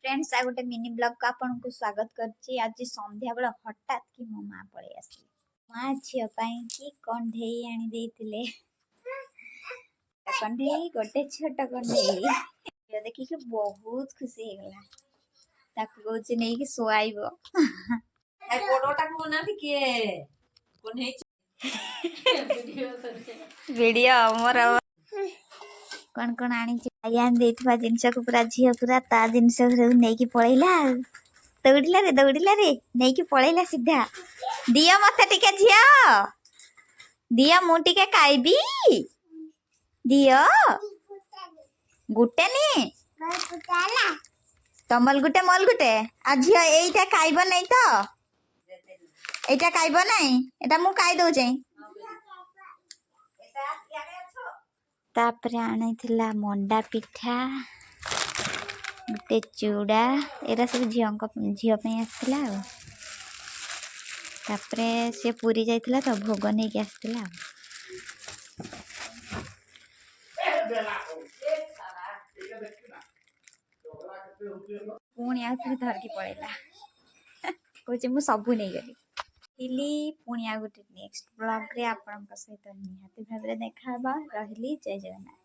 Friends आ गोटे mini blog को आपन को स्वागत करछि। आज संध्या बेला हठात कि मो मां पळे आसी मां झियो पई कि कंढेई आनी देइथिले। कंढेई गोटे छोट कंढेई ये देखि के बहुत खुशी हे गला। ताकू गोचे नै कि सोआइबो ए फोटोटा को ना के कोन वीडियो मोर कौन कौन आनी आयान देथवा जिनस को पूरा झियो पूरा ता जिनस नै कि पळैला दौड़िला रे नै कि पळैला सीधा दियो मते टिके झियो दियो मु टिके खाइबी दियो गुटे नी तमल गुटे मल गुटे आ झियो एइटा खाइबो नै तो एइटा खाइबो नै एटा मु खाइ दउ छै। तापरे आनिथिला मंडा पिठा गोटे चूड़ा एरा सब झियो पे आसला। तापरे से पूरी जाइथिला तो भोग नै के आसला। पुणी आउथि धर के पळैला कोचे मु सबु नै गली हिली पुणी आ गोटे नेक्स्ट ब्लॉग रे आपन सहित निहाती भाबरे देखाबा रहली। जय जगन्नाथ।